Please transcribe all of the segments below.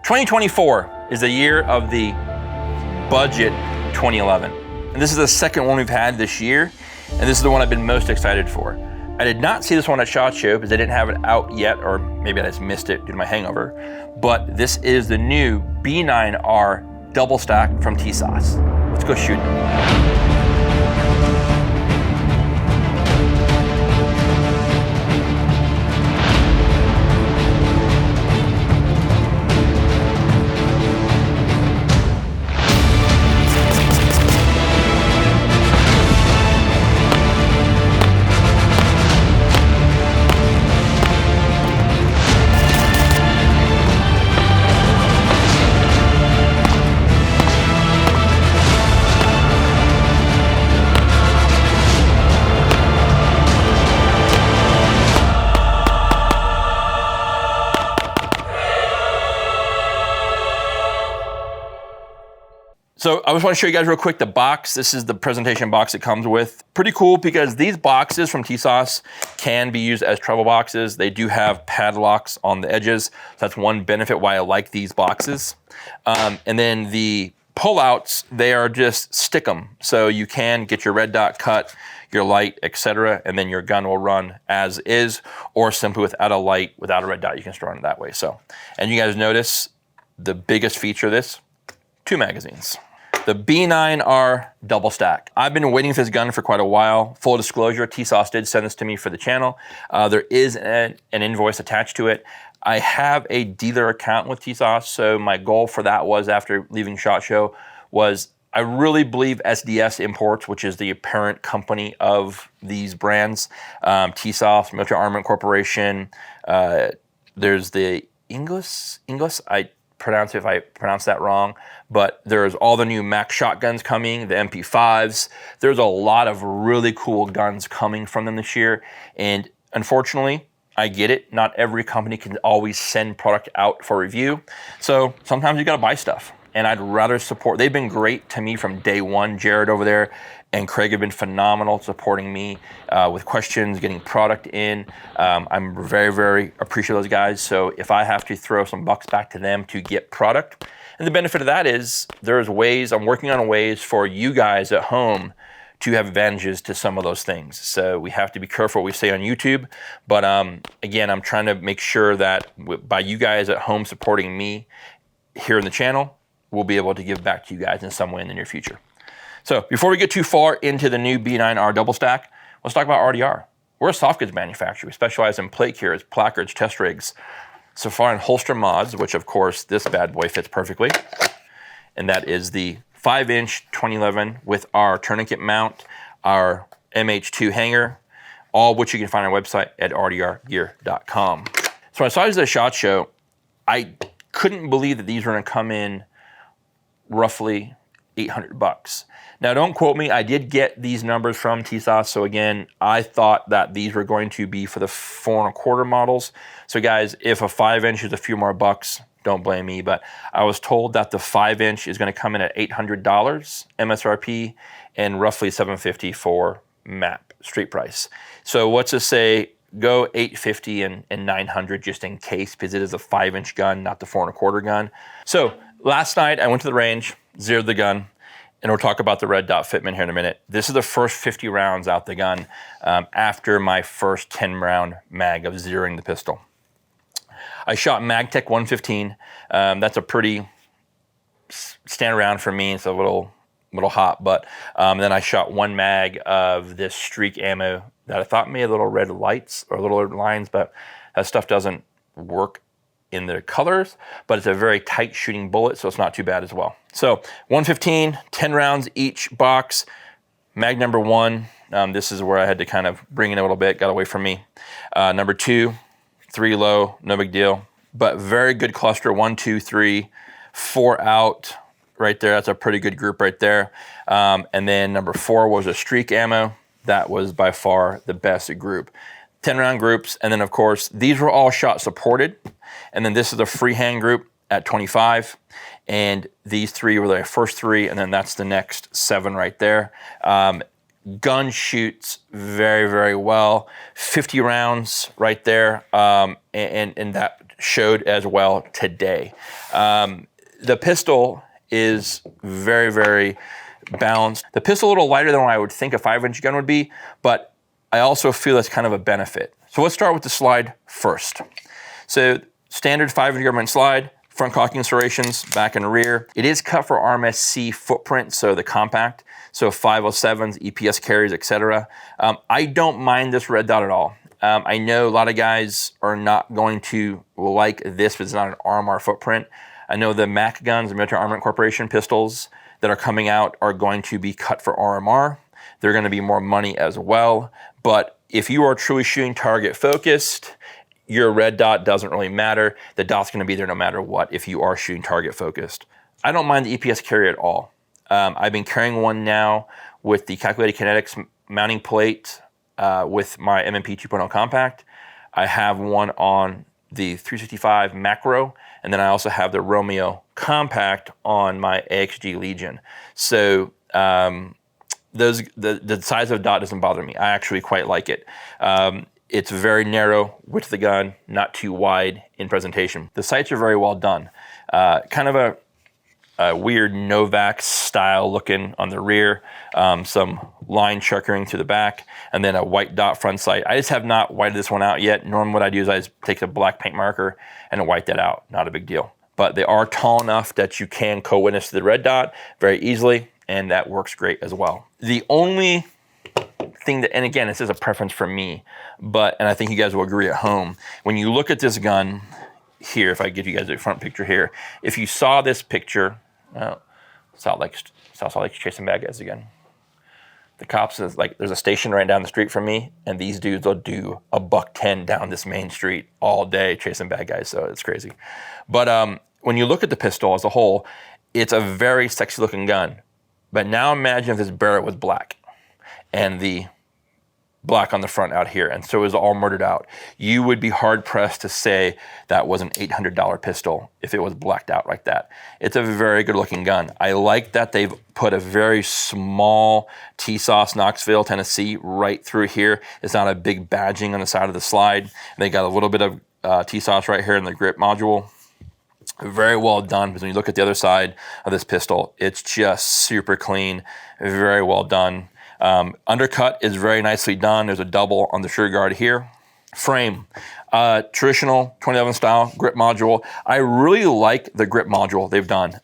2024 is the year of the budget 2011. And this is the second one we've had this year, and this is the one I've been most excited for. I did not see this one at SHOT Show because I didn't have it out yet, or maybe I just missed it due to my hangover. But this is the new B9R Double Stack from Tisas. Let's go shoot it. So I just want to show you guys real quick the box. This is the presentation box it comes with. Pretty cool because these boxes from Tisas can be used as travel boxes. They do have padlocks on the edges. So that's one benefit why I like these boxes. And then the pullouts, they are just stick 'em. So you can get your red dot cut, your light, etc., and then your gun will run as is, or simply without a light, without a red dot, you can store it that way. So, and you guys notice the biggest feature of this, 2 magazines. The B9R Double Stack. I've been waiting for this gun for quite a while. Full disclosure, Tisas did send this to me for the channel. There is an invoice attached to it. I have a dealer account with Tisas, so my goal for that was, after leaving SHOT Show, was I really believe SDS Imports, which is the parent company of these brands, Tisas, Military Armament Corporation, there's the Inglis, I pronounce it if I pronounce that wrong, but there's all the new Mac shotguns coming, the MP5s. There's a lot of really cool guns coming from them this year. And unfortunately, I get it. Not every company can always send product out for review. So sometimes you gotta buy stuff. And I'd rather support, they've been great to me from day one. Jared over there and Craig have been phenomenal supporting me with questions, getting product in. I'm very, very appreciative of those guys. So if I have to throw some bucks back to them to get product, and the benefit of that is there's ways, I'm working on ways for you guys at home to have advantages to some of those things. So we have to be careful what we say on YouTube. But again, I'm trying to make sure that by you guys at home supporting me here in the channel, we'll be able to give back to you guys in some way in the near future. So before we get too far into the new B9R Double Stack, let's talk about RDR. We're a soft goods manufacturer. We specialize in plate carriers, placards, test rigs, Safari and holster mods, which of course this bad boy fits perfectly. And that is the 5-inch 2011 with our tourniquet mount, our MH2 hanger, all of which you can find on our website at rdrgear.com. So when I saw these at the SHOT Show, I couldn't believe that these were gonna come in roughly 800 bucks. Now don't quote me, I did get these numbers from Tisas, so again, I thought that these were going to be for the 4 1/4 models. So guys, if a 5-inch is a few more bucks, don't blame me, but I was told that the 5-inch is gonna come in at $800 MSRP and roughly $750 for MAP, street price. So what's to say, go $850 and $900 just in case, because it is a 5-inch gun, not the 4 1/4 gun. So last night I went to the range, zeroed the gun, and we'll talk about the red dot fitment here in a minute. This is the first 50 rounds out the gun after my first 10-round mag of zeroing the pistol. I shot MagTech 115. That's a pretty standard round for me. It's a little hot, but then I shot 1 mag of this streak ammo that I thought made little red lights or little red lines, but that stuff doesn't work in the colors, but it's a very tight shooting bullet, so it's not too bad as well. So 115, 10 rounds each box. Mag number 1, this is where I had to kind of bring in a little bit, got away from me. Number 2, 3 low, no big deal, but very good cluster, 1, 2, 3, 4 out right there. That's a pretty good group right there. And then number 4 was a streak ammo. That was by far the best group. 10-round groups, and then of course, these were all shot supported. And then this is a freehand group at 25. And these 3 were the first 3, and then that's the next 7 right there. Gun shoots very, very well. 50 rounds right there. And that showed as well today. The pistol is very, very balanced. The pistol a little lighter than what I would think a 5-inch gun would be, but I also feel that's kind of a benefit. So let's start with the slide first. So standard 5-inch government slide, front cocking serrations, back and rear. It is cut for RMSC footprint, so the compact, so 507s, EPS carries, etc. I don't mind this red dot at all. I know a lot of guys are not going to like this, but it's not an RMR footprint. I know the MAC guns, the Military Armament Corporation pistols that are coming out are going to be cut for RMR. They're going to be more money as well. But if you are truly shooting target focused, your red dot doesn't really matter. The dot's going to be there no matter what if you are shooting target focused. I don't mind the EPS carry at all. I've been carrying one now with the calculated kinetics mounting plate with my MMP 2.0 compact. I have one on the 365 macro, and then I also have the Romeo compact on my AXG Legion. So the size of dot doesn't bother me. I actually quite like it. It's very narrow width of the gun, not too wide in presentation. The sights are very well done. Kind of a weird Novak style looking on the rear, some line checkering to the back, and then a white dot front sight. I just have not whited this one out yet. Normally what I do is I just take a black paint marker and white that out. Not a big deal. But they are tall enough that you can co-witness to the red dot very easily, and that works great as well. The only thing that, and again, this is a preference for me, and I think you guys will agree at home, when you look at this gun here, if I give you guys a front picture here, if you saw this picture, South Salt Lake's chasing bad guys again. The cops is like, there's a station right down the street from me, and these dudes will do a $110 down this main street all day chasing bad guys, so it's crazy. But when you look at the pistol as a whole, it's a very sexy looking gun. But now imagine if this barrel was black and the black on the front out here, and so it was all murdered out. You would be hard pressed to say that was an $800 pistol if it was blacked out like that. It's a very good looking gun. I like that they've put a very small Tisas Knoxville, Tennessee right through here. It's not a big badging on the side of the slide. And they got a little bit of Tisas right here in the grip module. Very well done, because when you look at the other side of this pistol, it's just super clean, very well done. Undercut is very nicely done. There's a double on the trigger guard here. Frame, traditional 2011 style grip module. I really like the grip module they've done.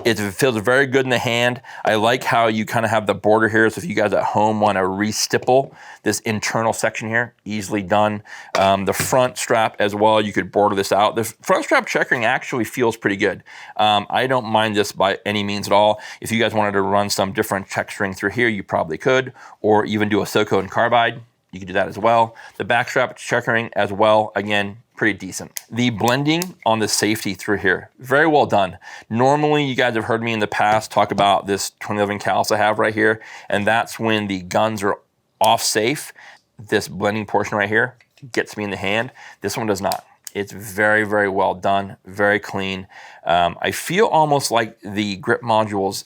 It feels very good in the hand. I like how you kind of have the border here, so if you guys at home want to re-stipple this internal section here, easily done. The front strap as well, you could border this out. The front strap checkering actually feels pretty good. I don't mind this by any means at all. If you guys wanted to run some different check string through here, you probably could, or even do a Soco and carbide. You can do that as well. The back strap checkering as well, again, pretty decent. The blending on the safety through here, very well done. Normally, you guys have heard me in the past talk about this 2011 callus I have right here, and that's when the guns are off safe. This blending portion right here gets me in the hand. This one does not. It's very, very well done, very clean. I feel almost like the grip module's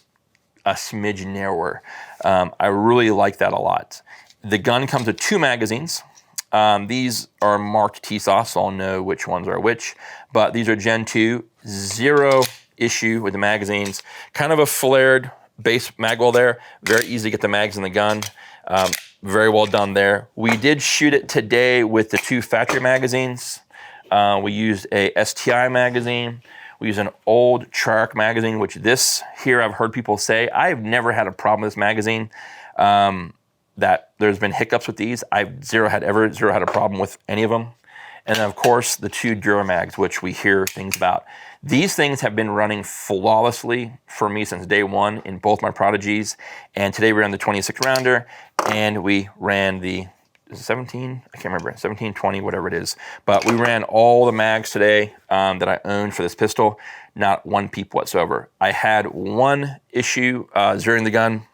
a smidge narrower. I really like that a lot. The gun comes with 2 magazines. These are marked Tisas, so I'll know which ones are which, but these are Gen 2, 0 issue with the magazines. Kind of a flared base magwell there. Very easy to get the mags in the gun. Very well done there. We did shoot it today with the 2 factory magazines. We used a STI magazine. We use an old Treyarch magazine, which this here I've heard people say. I've never had a problem with this magazine. That there's been hiccups with these. I've zero had a problem with any of them. And then of course the 2 Duramags, which we hear things about. These things have been running flawlessly for me since day one in both my Prodigies. And today we ran the 26 rounder, and we ran the 17, I can't remember, 17, 20, whatever it is. But we ran all the mags today that I owned for this pistol, not one peep whatsoever. I had one issue zeroing the gun,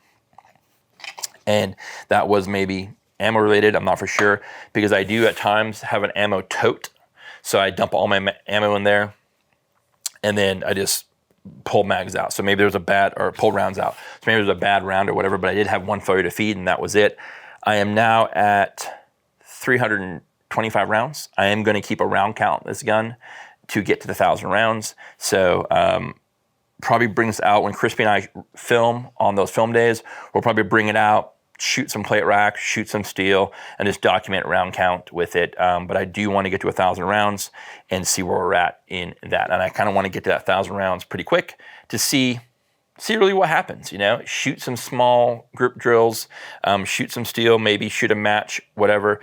and that was maybe ammo related, I'm not for sure, because I do at times have an ammo tote. So I dump all my ammo in there, and then I just pull mags out. So maybe there's pull rounds out. So maybe there's a bad round or whatever, but I did have one failure to feed, and that was it. I am now at 300 25 rounds. I am going to keep a round count in this gun to get to the 1,000 rounds. So probably bring this out when Crispy and I film on those film days. We'll probably bring it out, shoot some plate rack, shoot some steel, and just document round count with it. But I do want to get to 1,000 rounds and see where we're at in that. And I kind of want to get to that 1,000 rounds pretty quick to see really what happens, you know? Shoot some small grip drills, shoot some steel, maybe shoot a match, whatever.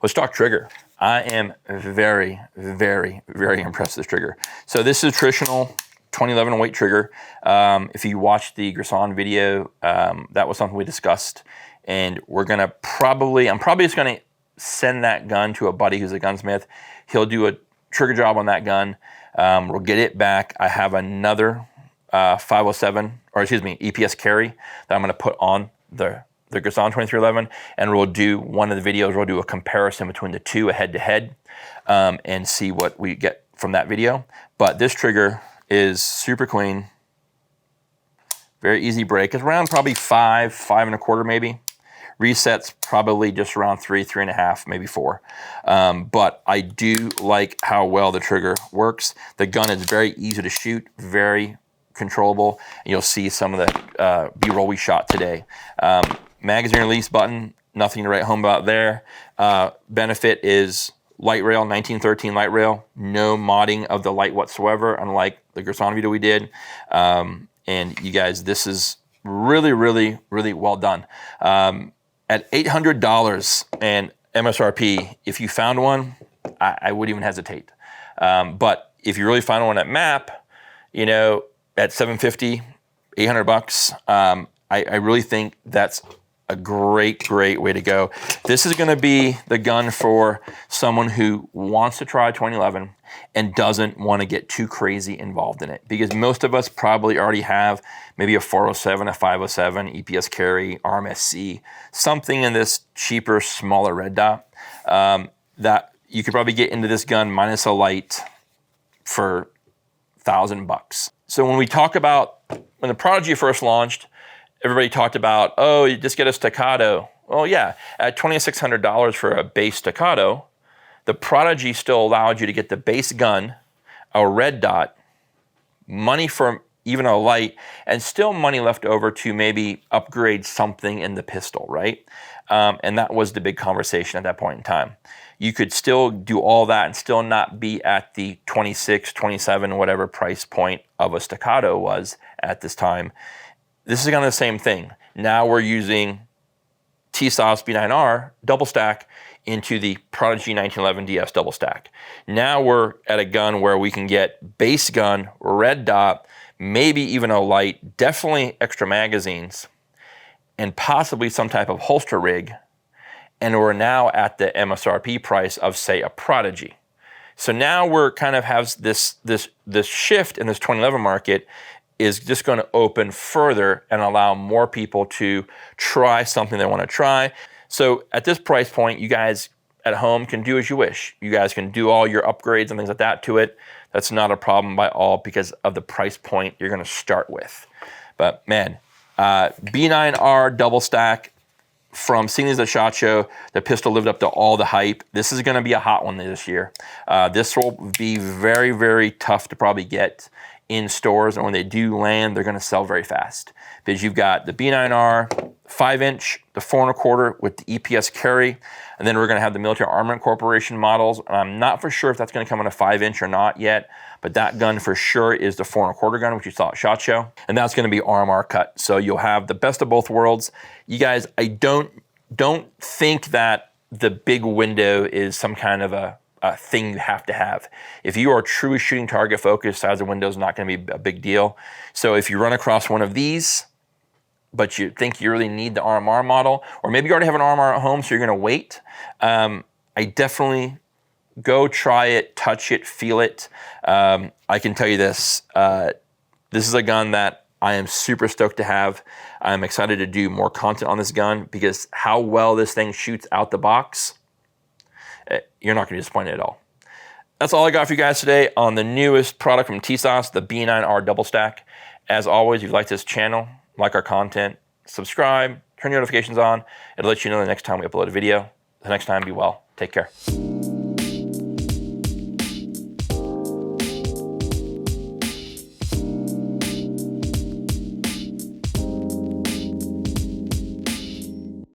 Let's talk trigger. I am very, very, very impressed with this trigger. So this is a traditional 2011 weight trigger. If you watched the Grisan video, that was something we discussed. And we're gonna I'm probably just gonna send that gun to a buddy who's a gunsmith. He'll do a trigger job on that gun. We'll get it back. I have another 507, or excuse me, EPS carry that I'm gonna put on the Grisan 2311, and we'll do one of the videos, we'll do a comparison between the two, a head-to-head, and see what we get from that video. But this trigger is super clean, very easy break. It's around probably 5 1/4 maybe. Resets probably just around 3 1/2, maybe 4. But I do like how well the trigger works. The gun is very easy to shoot, very controllable. And you'll see some of the B-roll we shot today. Magazine release button, nothing to write home about there. Benefit is light rail, 1913 light rail, no modding of the light whatsoever, unlike the Grisan video we did. And you guys, this is really, really, really well done. At $800 and MSRP, if you found one, I wouldn't even hesitate. But if you really find one at MAP, you know, at $750, $800, I really think that's a great way to go. This is gonna be the gun for someone who wants to try 2011 and doesn't wanna get too crazy involved in it, because most of us probably already have maybe a 407, a 507, EPS carry, RMSC, something in this cheaper, smaller red dot, that you could probably get into this gun minus a light for $1,000. So when we talk about, when the Prodigy first launched, everybody talked about, oh, you just get a staccato. Well, yeah, at $2,600 for a base staccato, the Prodigy still allowed you to get the base gun, a red dot, money for even a light, and still money left over to maybe upgrade something in the pistol, right? And that was the big conversation at that point in time. You could still do all that and still not be at the 26, 27, whatever price point of a staccato was at this time. This is kind of the same thing. Now we're using Tisas B9R Double stack into the Prodigy 1911 DS Double stack. Now we're at a gun where we can get base gun, red dot, maybe even a light, definitely extra magazines, and possibly some type of holster rig. And we're now at the MSRP price of, say, a Prodigy. So now we're kind of have this shift in this 2011 market is just going to open further and allow more people to try something they want to try. So at this price point, you guys at home can do as you wish. You guys can do all your upgrades and things like that to it. That's not a problem by all because of the price point you're going to start with. But man, B9R Double stack, from seeing these at SHOT Show, the pistol lived up to all the hype. This is going to be a hot one this year. This will be very, very tough to probably get in stores, and when they do land, they're going to sell very fast. Because you've got the B9R 5-inch, the 4 1/4 with the EPS carry, and then we're going to have the Military Armament Corporation models. And I'm not for sure if that's going to come in a 5-inch or not yet, but that gun for sure is the 4 1/4 gun, which you saw at SHOT Show, and that's going to be RMR cut. So you'll have the best of both worlds. You guys, I don't think that the big window is some kind of a thing you have to have. If you are truly shooting target focus, size of window is not going to be a big deal. So if you run across one of these, but you think you really need the RMR model, or maybe you already have an RMR at home, so you're going to wait, I definitely go try it, touch it, feel it. I can tell you this, this is a gun that I am super stoked to have. I'm excited to do more content on this gun because how well this thing shoots out the box, you're not going to be disappointed at all. That's all I got for you guys today on the newest product from Tisas, the B9R Double stack. As always, if you like this channel, like our content, subscribe, turn your notifications on. It'll let you know the next time we upload a video. The next time, be well. Take care.